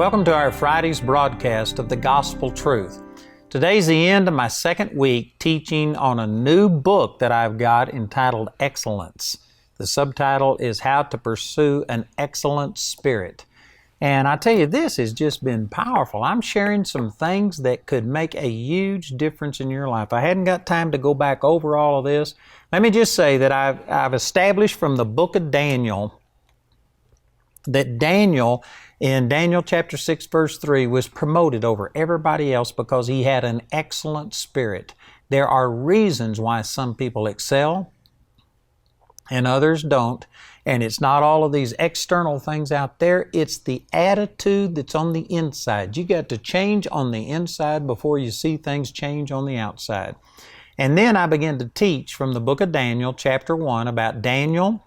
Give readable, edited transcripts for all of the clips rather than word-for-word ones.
Welcome to our Friday's broadcast of the Gospel Truth. Today's the end of my second week teaching on a new book that I've got entitled Excellence. The subtitle is How to Pursue an Excellent Spirit. And I tell you, this has just been powerful. I'm sharing some things that could make a huge difference in your life. I hadn't got time to go back over all of this. Let me just say that I've established from the book of Daniel that Daniel, in Daniel chapter 6, verse 3, was promoted over everybody else because he had an excellent spirit. There are reasons why some people excel and others don't. And it's not all of these external things out there. It's the attitude that's on the inside. You got to change on the inside before you see things change on the outside. And then I began to teach from the book of Daniel, chapter 1, about Daniel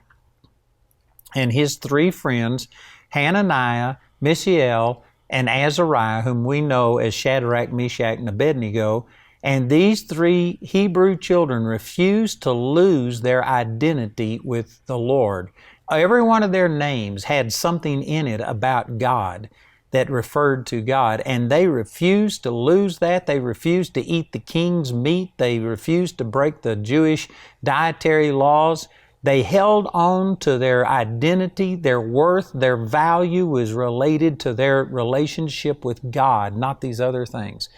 and his three friends, Hananiah, Mishael, and Azariah, whom we know as Shadrach, Meshach, and Abednego. And these three Hebrew children refused to lose their identity with the Lord. Every one of their names had something in it about God that referred to God, and they refused to lose that. They refused to eat the king's meat. They refused to break the Jewish dietary laws. They held on to their identity, their worth, their value was related to their relationship with God, not these other things.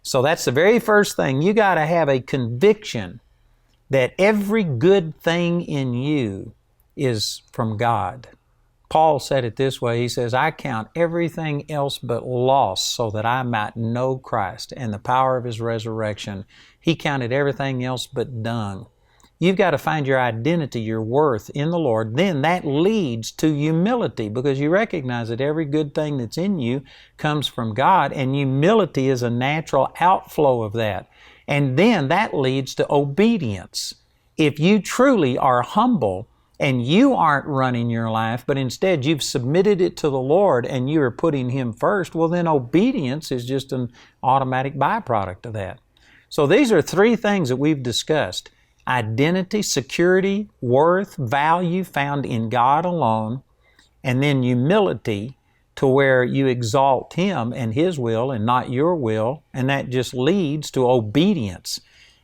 So that's the very first thing. You got to have a conviction that every good thing in you is from God. Paul said it this way. He says, I count everything else but loss so that I might know Christ and the power of His resurrection. He counted everything else but dung. You've got to find your identity, your worth in the Lord. Then that leads to humility because you recognize that every good thing that's in you comes from God, and humility is a natural outflow of that. And then that leads to obedience. If you truly are humble and you aren't running your life, but instead you've submitted it to the Lord and you are putting Him first, well then obedience is just an automatic byproduct of that. So these are three things that we've discussed. Identity, security, worth, value found in God alone, and then humility to where you exalt Him and His will and not your will, and that just leads to obedience.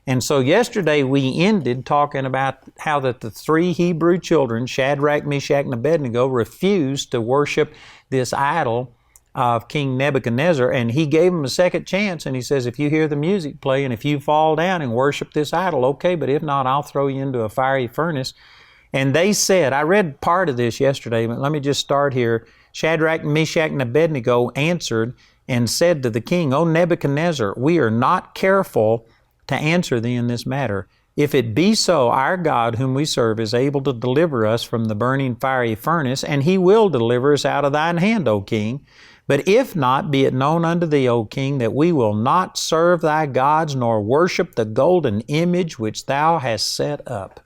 And so yesterday we ended talking about how that the three Hebrew children, Shadrach, Meshach, and Abednego, refused to worship this idol of King Nebuchadnezzar, and he gave them a second chance, and he says, if you hear the music play and if you fall down and worship this idol, okay, but if not, I'll throw you into a fiery furnace. And they said, I read part of this yesterday, but let me just start here. Shadrach, Meshach, and Abednego answered and said to the king, O Nebuchadnezzar, we are not careful to answer thee in this matter. If it be so, our God whom we serve is able to deliver us from the burning fiery furnace, and He will deliver us out of thine hand, O king. But if not, be it known unto thee, O king, that we will not serve thy gods, nor worship the golden image which thou hast set up.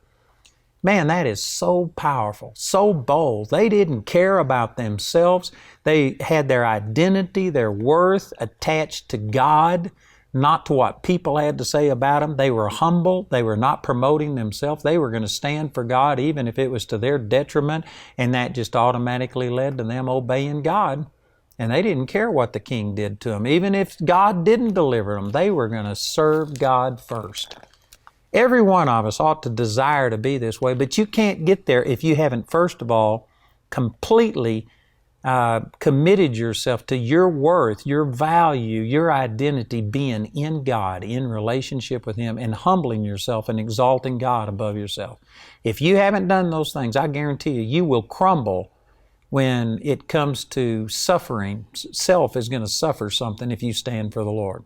Man, that is so powerful, so bold. They didn't care about themselves. They had their identity, their worth attached to God, not to what people had to say about them. They were humble. They were not promoting themselves. They were going to stand for God even if it was to their detriment, and that just automatically led to them obeying God. And they didn't care what the king did to them. Even if God didn't deliver them, they were going to serve God first. Every one of us ought to desire to be this way, but you can't get there if you haven't, first of all, completely committed yourself to your worth, your value, your identity being in God, in relationship with Him, and humbling yourself and exalting God above yourself. If you haven't done those things, I guarantee you, you will crumble when it comes to suffering. Self is going to suffer something if you stand for the Lord.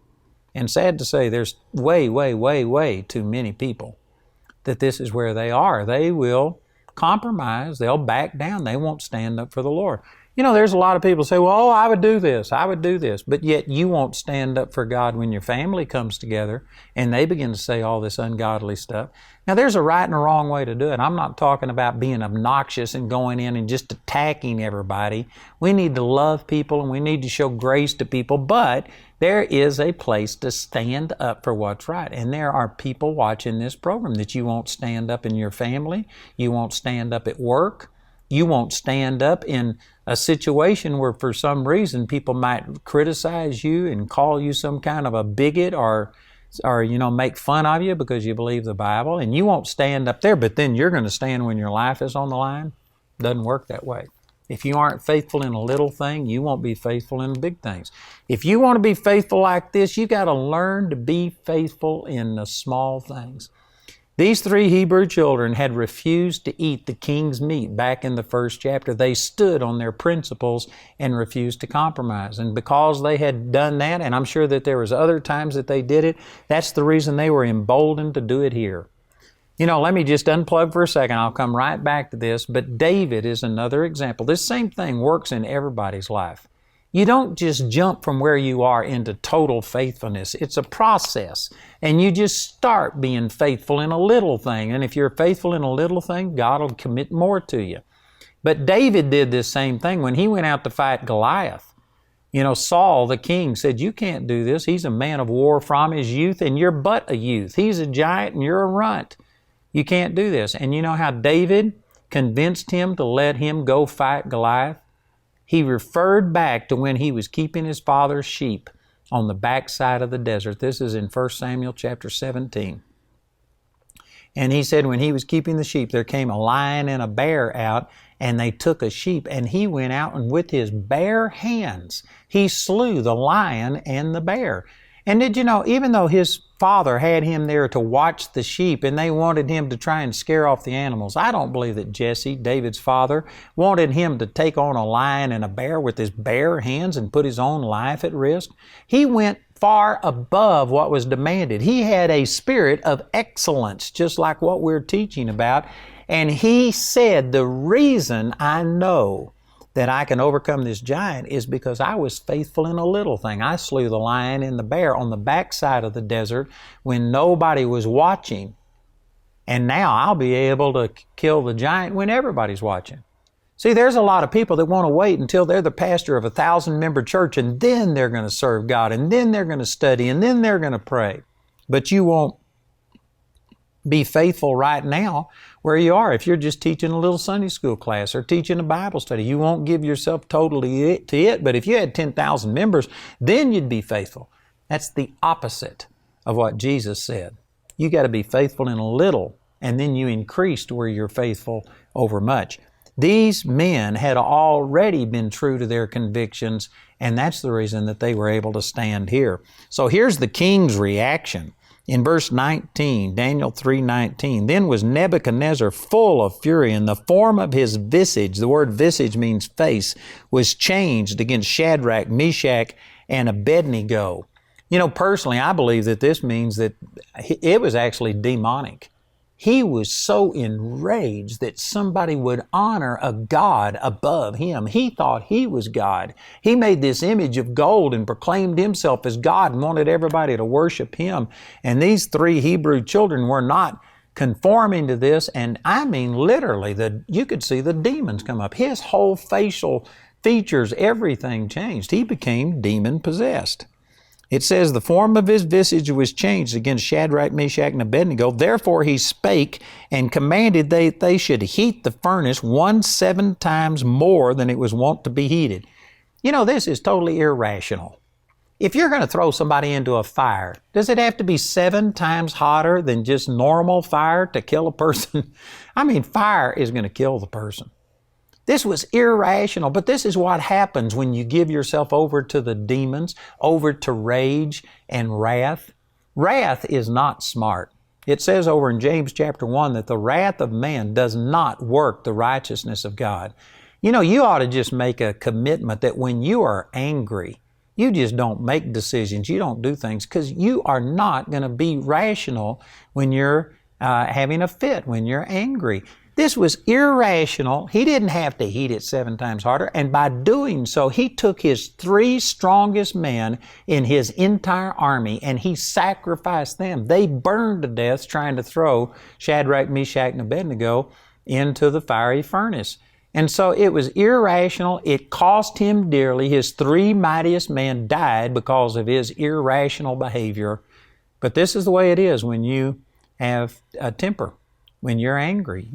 And sad to say, there's way too many people that this is where they are. They will compromise. They'll back down. They won't stand up for the Lord. You know, there's a lot of people say, well, I would do this, but yet you won't stand up for God when your family comes together and they begin to say all this ungodly stuff. Now, there's a right and a wrong way to do it. I'm not talking about being obnoxious and going in and just attacking everybody. We need to love people and we need to show grace to people, but there is a place to stand up for what's right. And there are people watching this program that you won't stand up in your family, you won't stand up at work, you won't stand up in a situation where for some reason people might criticize you and call you some kind of a bigot or make fun of you because you believe the Bible, and you won't stand up there, but then you're going to stand when your life is on the line. Doesn't work that way. If you aren't faithful in a little thing, you won't be faithful in big things. If you want to be faithful like this, you got to learn to be faithful in the small things. These 3 Hebrew children had refused to eat the king's meat back in the first chapter. They stood on their principles and refused to compromise. And because they had done that, and I'm sure that there was other times that they did it, that's the reason they were emboldened to do it here. Let me just unplug for a second. I'll come right back to this. But David is another example. This same thing works in everybody's life. You don't just jump from where you are into total faithfulness. It's a process. And you just start being faithful in a little thing. And if you're faithful in a little thing, God will commit more to you. But David did this same thing when he went out to fight Goliath. Saul, the king, said, you can't do this. He's a man of war from his youth, and you're but a youth. He's a giant, and you're a runt. You can't do this. And you know how David convinced him to let him go fight Goliath? He referred back to when he was keeping his father's sheep on the backside of the desert. This is in 1 Samuel chapter 17. And he said when he was keeping the sheep, there came a lion and a bear out, and they took a sheep, and he went out and with his bare hands, he slew the lion and the bear. And did you know, even though his father had him there to watch the sheep and they wanted him to try and scare off the animals, I don't believe that Jesse, David's father, wanted him to take on a lion and a bear with his bare hands and put his own life at risk. He went far above what was demanded. He had a spirit of excellence, just like what we're teaching about. And he said, the reason I know that I can overcome this giant is because I was faithful in a little thing. I slew the lion and the bear on the backside of the desert when nobody was watching. And now I'll be able to kill the giant when everybody's watching. See, there's a lot of people that want to wait until they're the pastor of a 1,000-member church, and then they're going to serve God, and then they're going to study, and then they're going to pray. But you won't be faithful right now where you are. If you're just teaching a little Sunday school class or teaching a Bible study, you won't give yourself totally to it. But if you had 10,000 members, then you'd be faithful. That's the opposite of what Jesus said. You got to be faithful in a little, and then you increase to where you're faithful over much. These men had already been true to their convictions, and that's the reason that they were able to stand here. So here's the king's reaction. In verse 19, Daniel 3:19, then was Nebuchadnezzar full of fury, and the form of his visage, the word visage means face, was changed against Shadrach, Meshach, and Abednego. Personally, I believe that this means that it was actually demonic. He was so enraged that somebody would honor a god above him. He thought he was God. He made this image of gold and proclaimed himself as God and wanted everybody to worship him. And these 3 Hebrew children were not conforming to this. And I mean literally, you could see the demons come up. His whole facial features, everything changed. He became demon-possessed. It says, the form of his visage was changed against Shadrach, Meshach, and Abednego. Therefore he spake and commanded they should heat the furnace 17 times more than it was wont to be heated. This is totally irrational. If you're going to throw somebody into a fire, does it have to be 7 times hotter than just normal fire to kill a person? I mean, fire is going to kill the person. This was irrational, but this is what happens when you give yourself over to the demons, over to rage and wrath. Wrath is not smart. It says over in James chapter 1 that the wrath of man does not work the righteousness of God. You ought to just make a commitment that when you are angry, you just don't make decisions, you don't do things, because you are not going to be rational when you're having a fit, when you're angry. This was irrational. He didn't have to heat it 7 times harder. And by doing so, he took his 3 strongest men in his entire army and he sacrificed them. They burned to death trying to throw Shadrach, Meshach, and Abednego into the fiery furnace. And so it was irrational. It cost him dearly. His 3 mightiest men died because of his irrational behavior. But this is the way it is when you have a temper. When you're angry,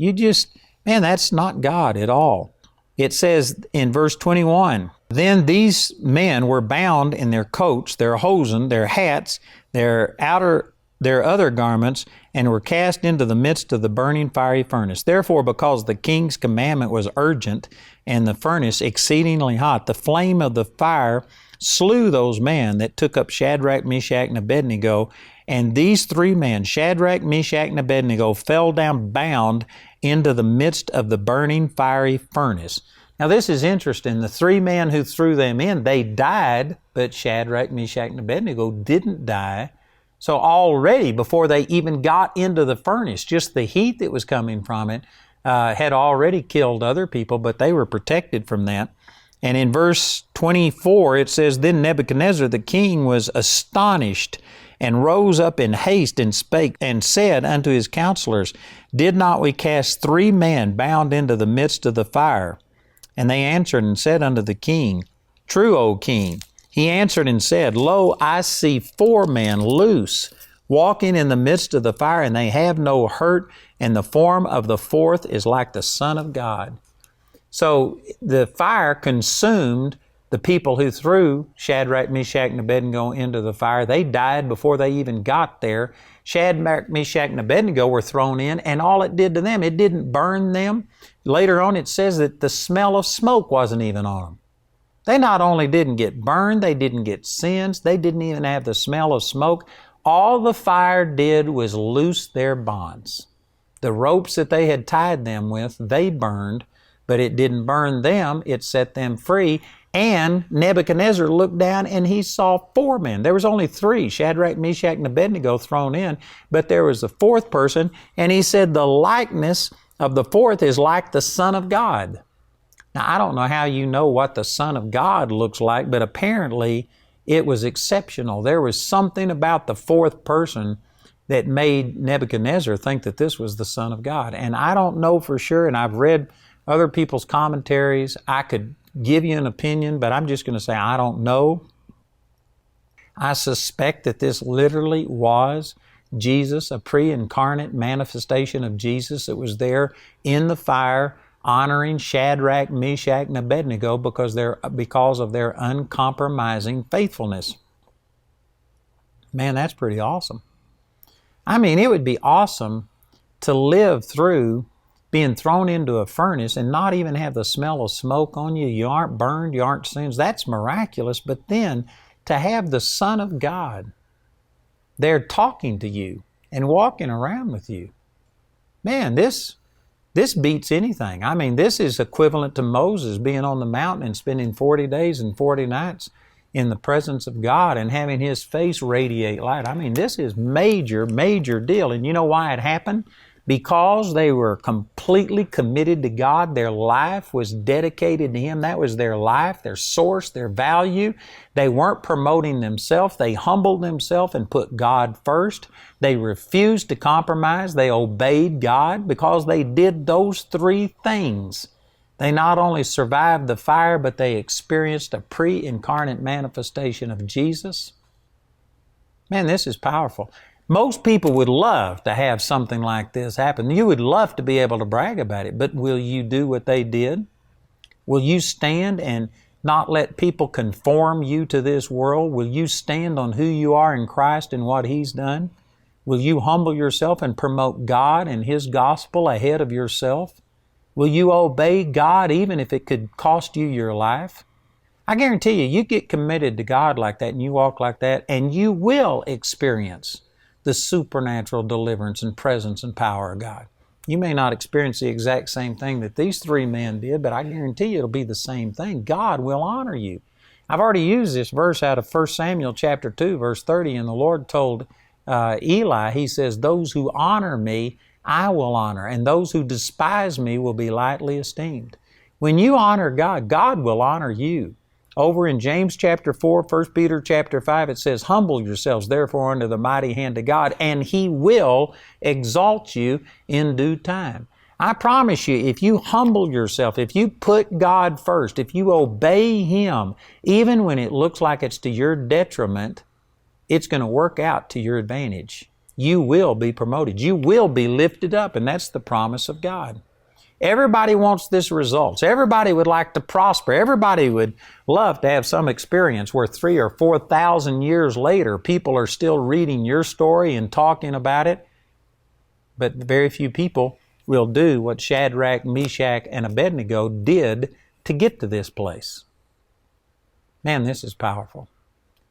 that's not God at all. It says in verse 21, then these men were bound in their coats, their hosen, their hats, their other garments, and were cast into the midst of the burning fiery furnace. Therefore, because the king's commandment was urgent, and the furnace exceedingly hot, the flame of the fire slew those men that took up Shadrach, Meshach, and Abednego. And these three men, Shadrach, Meshach, and Abednego, fell down bound into the midst of the burning fiery furnace. Now this is interesting. The three men who threw them in, they died, but Shadrach, Meshach, and Abednego didn't die. So already, before they even got into the furnace, just the heat that was coming from it had already killed other people, but they were protected from that. And in verse 24, it says, then Nebuchadnezzar the king was astonished, and rose up in haste, and spake, and said unto his counselors, did not we cast three men bound into the midst of the fire? And they answered and said unto the king, true, O king. He answered and said, lo, I see 4 men loose, walking in the midst of the fire, and they have no hurt, and the form of the 4th is like the Son of God. So the fire consumed the people who threw Shadrach, Meshach, and Abednego into the fire. They died before they even got there. Shadrach, Meshach, and Abednego were thrown in, and all it did to them, it didn't burn them. Later on, it says that the smell of smoke wasn't even on them. They not only didn't get burned, they didn't get singed, they didn't even have the smell of smoke. All the fire did was loose their bonds. The ropes that they had tied them with, they burned, but it didn't burn them, it set them free. And Nebuchadnezzar looked down and he saw 4 men. There was only 3, Shadrach, Meshach, and Abednego thrown in, but there was a 4th person, and he said the likeness of the 4th is like the Son of God. Now, I don't know how you know what the Son of God looks like, but apparently it was exceptional. There was something about the 4th person that made Nebuchadnezzar think that this was the Son of God. And I don't know for sure, and I've read other people's commentaries. I could give you an opinion, but I'm just going to say I don't know. I suspect that this literally was Jesus, a pre-incarnate manifestation of Jesus that was there in the fire honoring Shadrach, Meshach, and Abednego because of their uncompromising faithfulness. Man, that's pretty awesome. I mean, it would be awesome to live through being thrown into a furnace and not even have the smell of smoke on you. You aren't burned, you aren't singed. That's miraculous. But then to have the Son of God there talking to you and walking around with you, man, this beats anything. I mean, this is equivalent to Moses being on the mountain and spending 40 days and 40 nights in the presence of God and having his face radiate light. I mean, this is major, major deal. And you know why it happened? Because they were completely committed to God. Their life was dedicated to Him. That was their life, their source, their value. They weren't promoting themselves. They humbled themselves and put God first. They refused to compromise. They obeyed God. Because they did those 3 things, they not only survived the fire, but they experienced a pre-incarnate manifestation of Jesus. Man, this is powerful. Most people would love to have something like this happen. You would love to be able to brag about it, but will you do what they did? Will you stand and not let people conform you to this world? Will you stand on who you are in Christ and what He's done? Will you humble yourself and promote God and His gospel ahead of yourself? Will you obey God even if it could cost you your life? I guarantee you get committed to God like that and you walk like that, and you will experience the supernatural deliverance and presence and power of God. You may not experience the exact same thing that these 3 men did, but I guarantee you it'll be the same thing. God will honor you. I've already used this verse out of 1 Samuel chapter 2, verse 30, and the Lord told Eli, He says, those who honor me, I will honor, and those who despise me will be lightly esteemed. When you honor God, God will honor you. Over in James chapter 4, 1 Peter chapter 5, it says, humble yourselves therefore under the mighty hand of God, and He will exalt you in due time. I promise you, if you humble yourself, if you put God first, if you obey Him, even when it looks like it's to your detriment, it's going to work out to your advantage. You will be promoted. You will be lifted up, and that's the promise of God. Everybody wants this results. Everybody would like to prosper. Everybody would love to have some experience where 3,000 or 4,000 years later, people are still reading your story and talking about it. But very few people will do what Shadrach, Meshach, and Abednego did to get to this place. Man, this is powerful.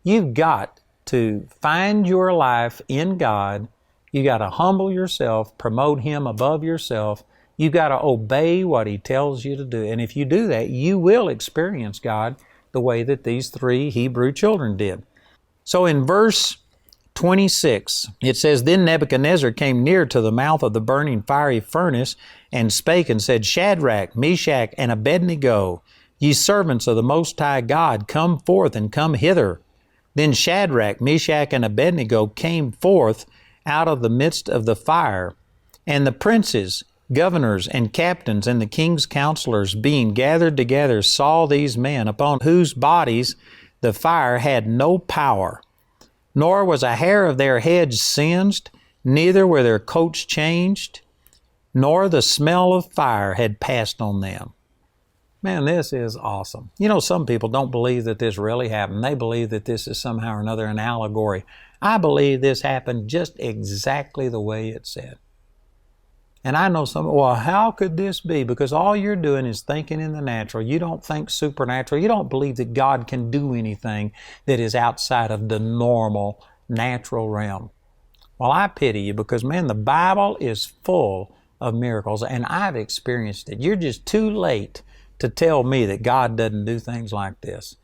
You've got to find your life in God. You got to humble yourself, promote Him above yourself. You got to obey what He tells you to do. And if you do that, you will experience God the way that these 3 Hebrew children did. So in verse 26, it says, Then Nebuchadnezzar came near to the mouth of the burning fiery furnace and spake and said, Shadrach, Meshach, and Abednego, ye servants of the Most High God, come forth and come hither. Then Shadrach, Meshach, and Abednego came forth out of the midst of the fire. And the princes, governors, and captains, and the king's counselors, being gathered together, saw these men, upon whose bodies the fire had no power, nor was a hair of their heads singed, neither were their coats changed, nor the smell of fire had passed on them. Man, this is awesome. You know, some people don't believe that this really happened. They believe that this is somehow or another an allegory. I believe this happened just exactly the way it said. And I know some, well, how could this be? Because all you're doing is thinking in the natural. You don't think supernatural. You don't believe that God can do anything that is outside of the normal, natural realm. Well, I pity you because, man, the Bible is full of miracles, and I've experienced it. You're just too late to tell me that God doesn't do things like this.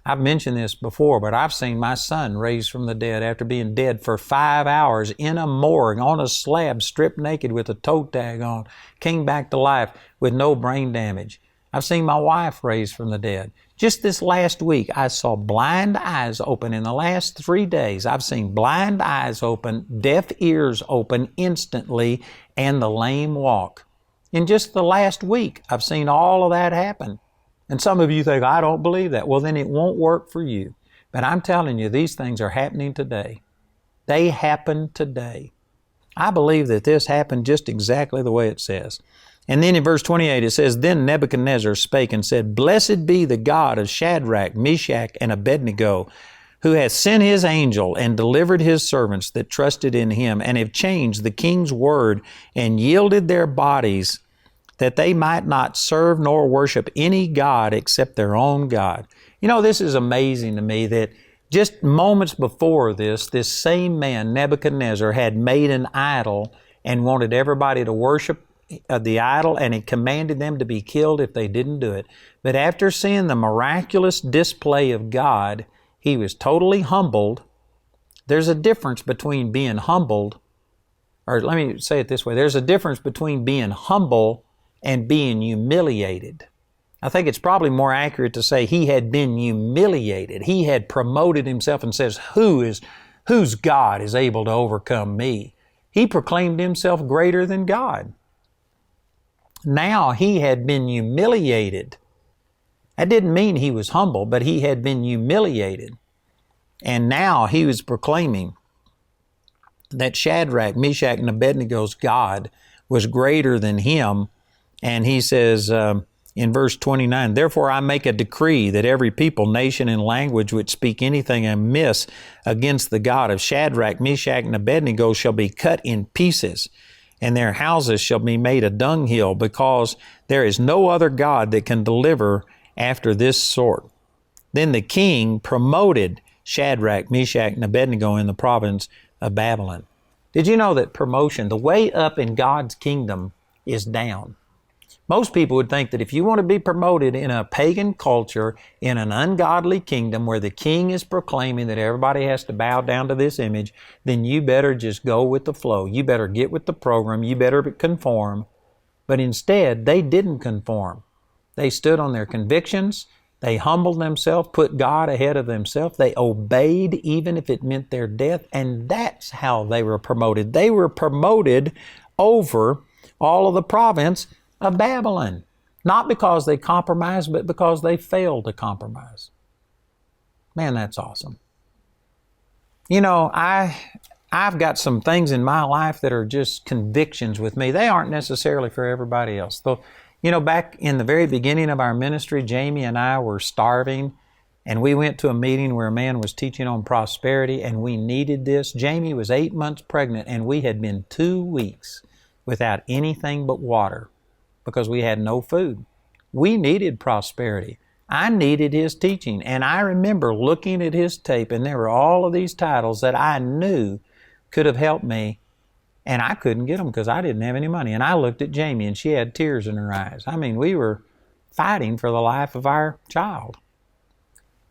I've mentioned this before, but I've seen my son raised from the dead after being dead for 5 hours in a morgue on a slab, stripped naked with a toe tag on, came back to life with no brain damage. I've seen my wife raised from the dead. Just this last week, I saw blind eyes open. In the last 3 days, I've seen blind eyes open, deaf ears open instantly, and the lame walk. In just the last week, I've seen all of that happen. And some of you think, I don't believe that. Well, then it won't work for you. But I'm telling you, these things are happening today. They happen today. I believe that this happened just exactly the way it says. And then in verse 28, it says, Then Nebuchadnezzar spake and said, Blessed be the God of Shadrach, Meshach, and Abednego, who hath sent His angel and delivered His servants that trusted in Him, and have changed the king's word and yielded their bodies, that they might not serve nor worship any god except their own God. You know, this is amazing to me that just moments before this same man, Nebuchadnezzar, had made an idol and wanted everybody to worship the idol, and he commanded them to be killed if they didn't do it. But after seeing the miraculous display of God, he was totally humbled. There's a difference between being humbled, or let me say it this way, there's a difference between being humble and being humiliated. I think it's probably more accurate to say he had been humiliated. He had promoted himself and says, whose God is able to overcome me? He proclaimed himself greater than God. Now he had been humiliated. That didn't mean he was humble, but he had been humiliated. And now he was proclaiming that Shadrach, Meshach, and Abednego's God was greater than him. And he says in verse 29, Therefore I make a decree that every people, nation, and language which speak anything amiss against the God of Shadrach, Meshach, and Abednego shall be cut in pieces, and their houses shall be made a dunghill, because there is no other God that can deliver after this sort. Then the king promoted Shadrach, Meshach, and Abednego in the province of Babylon. Did you know that promotion, the way up in God's kingdom, is down? Most people would think that if you want to be promoted in a pagan culture, in an ungodly kingdom where the king is proclaiming that everybody has to bow down to this image, then you better just go with the flow. You better get with the program. You better conform. But instead, they didn't conform. They stood on their convictions. They humbled themselves, put God ahead of themselves. They obeyed even if it meant their death. And that's how they were promoted. They were promoted over all of the province of Babylon. Not because they compromised, but because they failed to compromise. Man, that's awesome. You know, I I've got some things in my life that are just convictions with me. They aren't necessarily for everybody else. Though, back in the very beginning of our ministry, Jamie and I were starving, and we went to a meeting where a man was teaching on prosperity, and we needed this. Jamie was 8 months pregnant, and we had been 2 weeks without anything but water because we had no food. We needed prosperity. I needed his teaching, and I remember looking at his tape, and there were all of these titles that I knew could have helped me, and I couldn't get them because I didn't have any money. And I looked at Jamie, and she had tears in her eyes. I mean, we were fighting for the life of our child.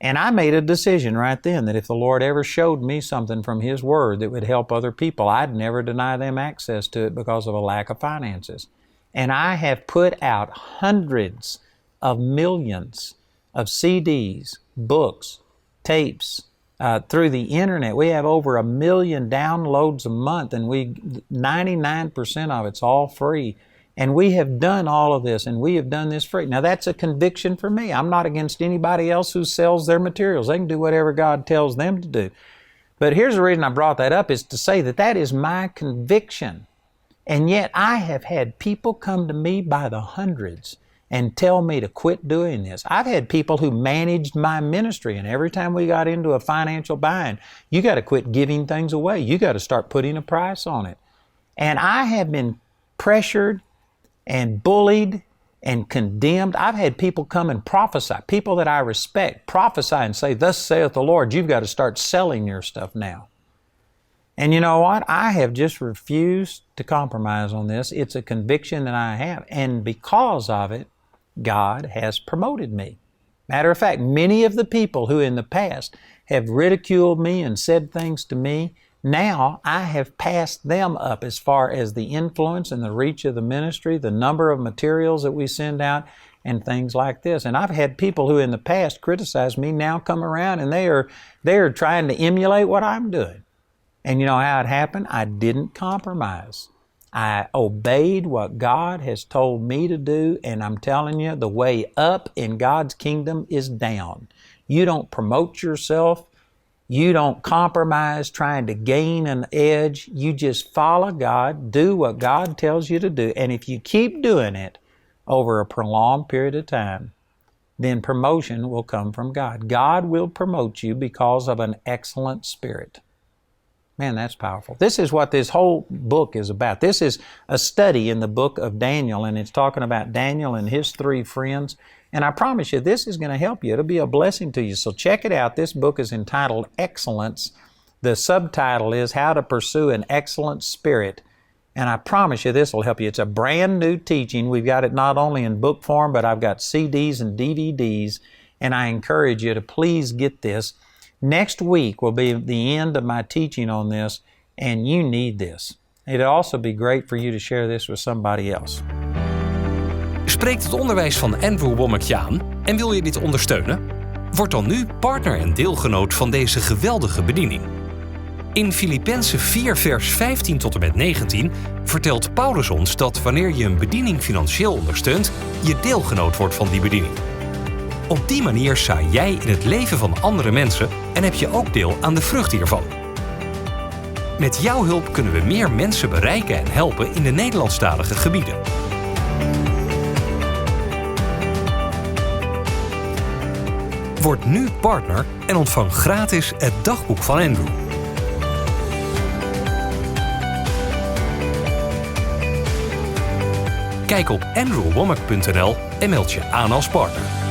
And I made a decision right then that if the Lord ever showed me something from His Word that would help other people, I'd never deny them access to it because of a lack of finances. And I have put out hundreds of millions of CDs, books, tapes, through the internet. We have over 1 million downloads a month, and 99% of it's all free. And we have done all of this, and we have done this free. Now, that's a conviction for me. I'm not against anybody else who sells their materials. They can do whatever God tells them to do. But here's the reason I brought that up, is to say that that is my conviction. And yet I have had people come to me by the hundreds and tell me to quit doing this. I've had people who managed my ministry, and every time we got into a financial bind, you got to quit giving things away. You got to start putting a price on it. And I have been pressured and bullied and condemned. I've had people come and prophesy, people that I respect, prophesy and say, "Thus saith the Lord, you've got to start selling your stuff now." And you know what? I have just refused to compromise on this. It's a conviction that I have. And because of it, God has promoted me. Matter of fact, many of the people who in the past have ridiculed me and said things to me, now I have passed them up as far as the influence and the reach of the ministry, the number of materials that we send out, and things like this. And I've had people who in the past criticized me now come around and they are trying to emulate what I'm doing. And you know how it happened? I didn't compromise. I obeyed what God has told me to do, and I'm telling you, the way up in God's kingdom is down. You don't promote yourself. You don't compromise trying to gain an edge. You just follow God, do what God tells you to do. And if you keep doing it over a prolonged period of time, then promotion will come from God. God will promote you because of an excellent spirit. Man, that's powerful. This is what this whole book is about. This is a study in the book of Daniel, and it's talking about Daniel and his 3 friends. And I promise you, this is going to help you. It'll be a blessing to you. So check it out. This book is entitled Excellence. The subtitle is How to Pursue an Excellent Spirit. And I promise you, this will help you. It's a brand new teaching. We've got it not only in book form, but I've got CDs and DVDs. And I encourage you to please get this. Next week will be the end of my teaching on this, and you need this. It'd also be great for you to share this with somebody else. Spreekt het onderwijs van Andrew Wommack je aan en wil je dit ondersteunen? Word dan nu partner en deelgenoot van deze geweldige bediening. In Filippenzen 4 vers 15 tot en met 19 vertelt Paulus ons dat wanneer je een bediening financieel ondersteunt, je deelgenoot wordt van die bediening. Op die manier zaai jij in het leven van andere mensen en heb je ook deel aan de vrucht hiervan. Met jouw hulp kunnen we meer mensen bereiken en helpen in de Nederlandstalige gebieden. Word nu partner en ontvang gratis het dagboek van Andrew. Kijk op andrewwommack.nl en meld je aan als partner.